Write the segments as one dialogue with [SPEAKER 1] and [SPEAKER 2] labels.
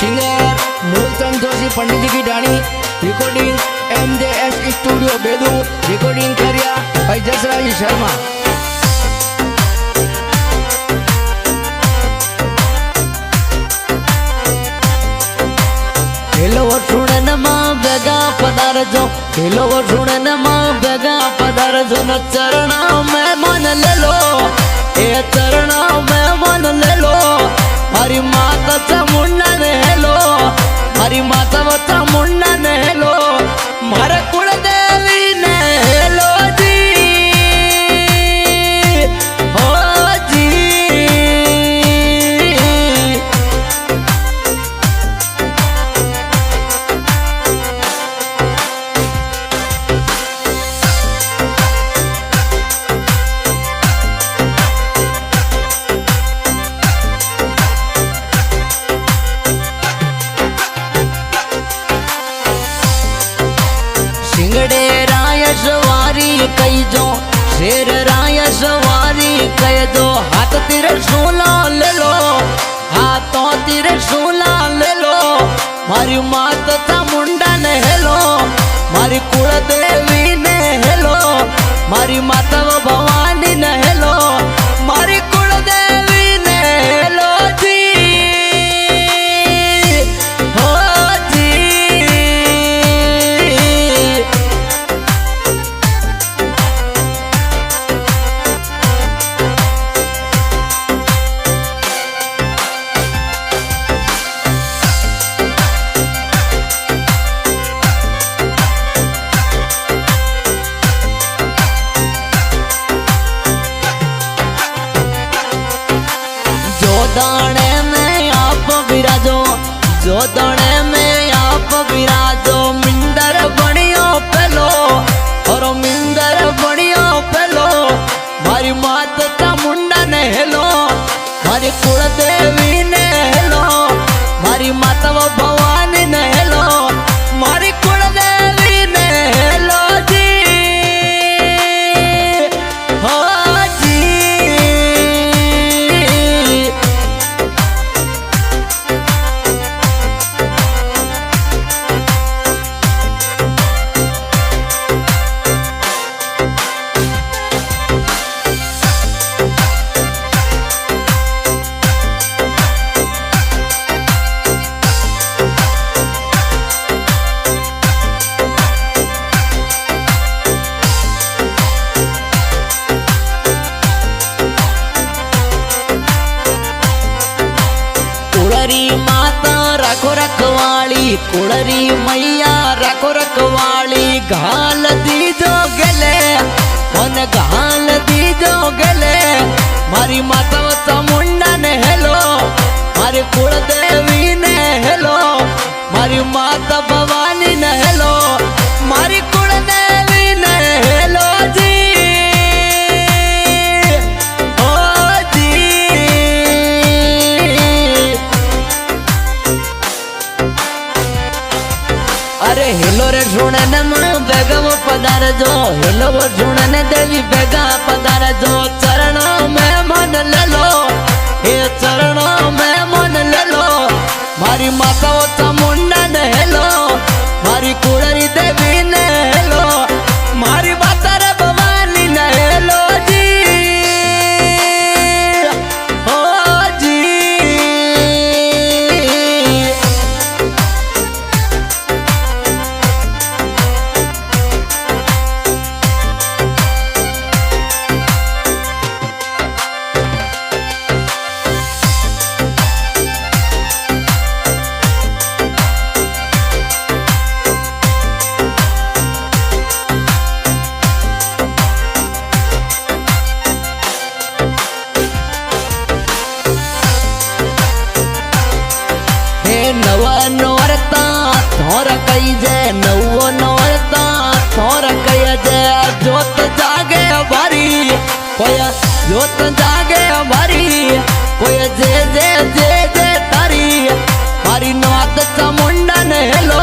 [SPEAKER 1] Singer Moolchand Joshi पंडित जी की डाणी recording MJS studio बेदू recording करिया भाई जसराज शर्मा।
[SPEAKER 2] हेलो सुनन मां बेगा पधार जो हेलो सुनन मां बेगा पधार जो न चरण में मन ले लो ए चरण में मन ले लो हरी माता चामुंडा ने हेलो हरी माता चामुंडा ने हेलो मारे कुल देवी ने हेलो जी हो जी। सिंगड़े राय सवारी कई जो शेर राय सवारी कह दो हाथ तेरे सोला ले लो हाथों तेरे सोला ले लो मारी माता चामुंडा ने हेलो मारी कुल देवी ने हेलो मारी माता भवानी ने हेलो मारी कुल देवी ने हेलो जी हो जी। दाने में आप विराजो जो दाने में आप विराजो मिंदर बनियो पेलो और मिंदर बनियो पेलो मारी माता चामुंडा ने हेलो मारी कुल देवी ने हेलो मारी माता भवानी ने हेलो मारी कुल देवी ने हेलो जी हो जी। कुड़री माता रखो रखवाली कुड़री मैया रखो रखवाली घाल दीजो गले मन घाल दीजो गले मारी माता चामुंडा ने हेलो मारी कुल देवी ने हेलो मारी माता भवानी ने हेलो मारी कुल देवी ने हेलो जी ओ जी। अरे हेलो रे सुनन मां बेगा वो पधार जो हेलो वो सुनन देवी बेगा पधार जो चरणों में मन ले लो हे चरणों में मन ले लो मारी माता वो चामुंडा ने हेलो मारी कुड़री देवी ने हेलो मारी माता रे भवानी ने हेलो जी ओ जी। नवा नोरता थोर कई जे नवो नोरता थोर कई जे जोत जागे बारी कोई जोत जागे बारी कोई जे जे जे जे तारी मारी नाथ चामुंडा ने हेलो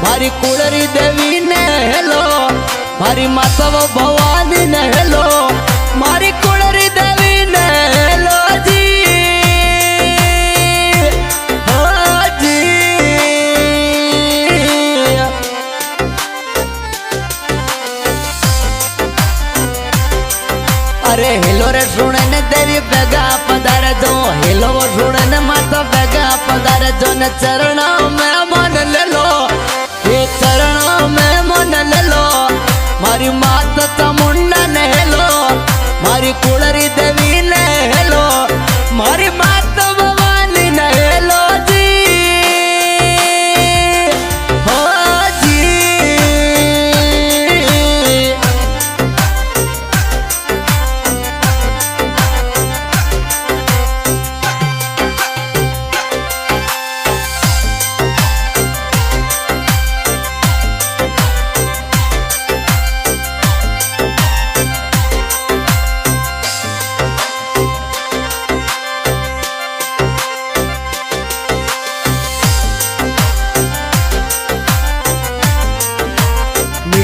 [SPEAKER 2] मारी कुड़री देवी ने हेलो मारी माता भवानी ने हेलो मारी कुड़री देवी ने हेलो जी हो जी। रे सुने ने देवी बेगा पधार जो हेलो सुने ने माता बेगा पधार जो ने चरणों में मन ले लो ये चरणों में मन ले लो मारी माता चामुंडा ने हेलो मारी कुलरी देवी ने हेलो मारी माता भवानी ने हेलो जी हो जी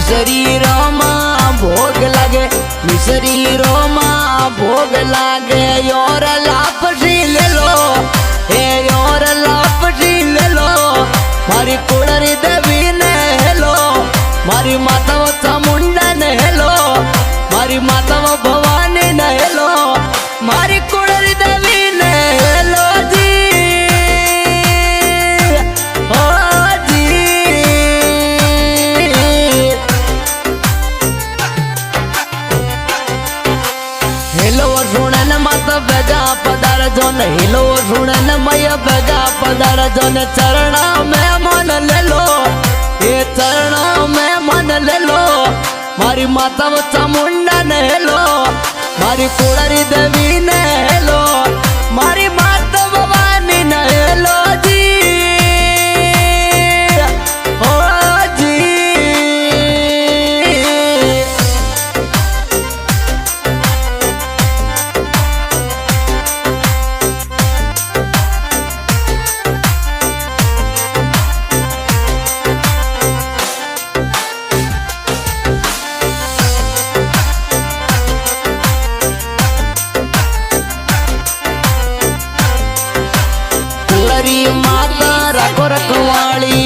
[SPEAKER 2] शरीरों में भोग लागे शरीरों में भोग लागे योर लापसी ले लो हे योर लापसी ले लो मारी कुलरी देवी ने हेलो मारी माता वो चामुंडा ने हेलो मारी माता वो भवानी ने हेलो मारी कुलरी देवी ने हेलो जी ओ जो न हिलो सुन न मय बेगा पधार जो न चरणों में मन ले लो ये चरणों में मन ले लो मारी माता वो चामुंडा ने हेलो मारी कुलरी देवी ने हेलो मारी माता भवानी ने हेलो जी ओ जी माता राखो रखवाली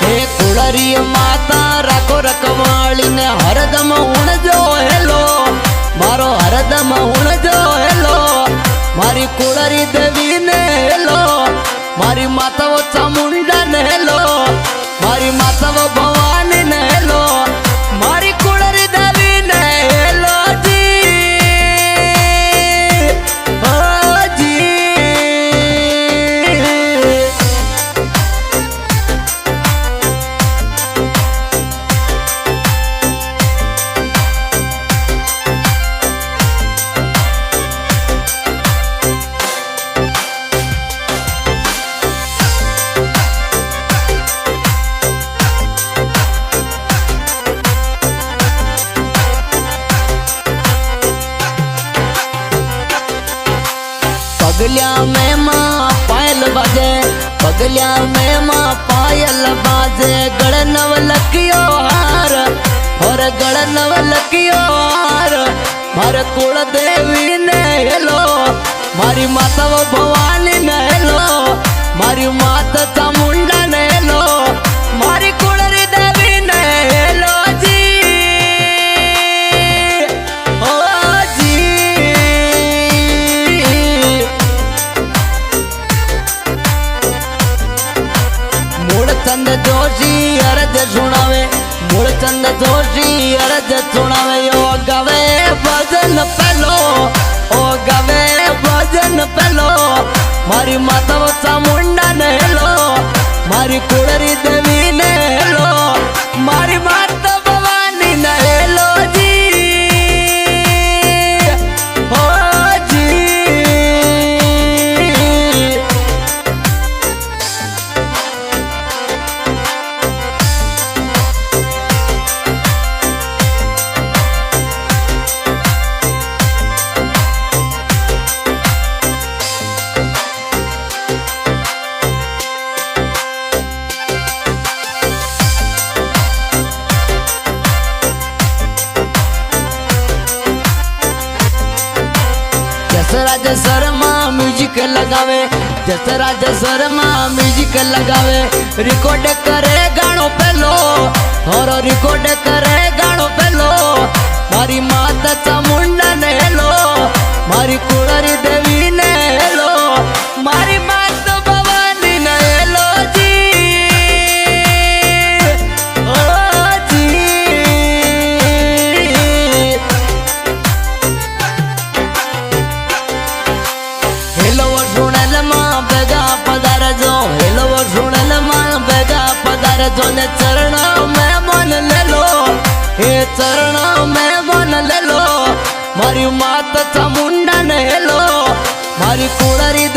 [SPEAKER 2] हे कुलरी माता राखो रखवाली ने हरदम उण जो हेलो मारो हरदम उण जो हेलो मारी कुलरी देवी ने हेलो मारी माता वो चामुंडा ने हेलो मारी माता वो भवानी ने हेलो मारी कुलरी देवी ने हेलो जी ओ जी पगलिया में माँ पायल बाजे पगलिया में माँ पायल बाजे गड़नव लकियो हार और गड़नव लकियो हार मारे कुल देवी ने हेलो मारी माता वो भवानी ने हेलो मारी माता चामुंडा ने हेलो मारी कुलरी देवी ने हेलो जी ओ जी मूलचंद जोशी अरज सुनावे मूलचंद जोशी अरज सुनावे यो गवे भजन पहलो ओ गवे भजन पहलो मारी माता वो चामुंडा ने हेलो मारी कुलरी देवी ने हेलो मारी माता भवानी ने हेलो जी ओ जी म्यूजिक लगावे जसरा जसरमा म्यूजिक लगावे रिकॉर्ड करे गाणो पेलो थोरो रिकॉर्ड करे गाणो पेलो मारी माता चामुंडा ने हेलो मारी कुळरी देवी ने हेलो मारी माता भवानी ने हेलो जी ओ जी हेलो सुनल मां बेगा पधार जो हेलो सुनल मां बेगा पधार जो ने चरणों में मन ले लो हे चरणों में मन ले लो मारी माता चामुंडा ने हेलो मारी कुळरी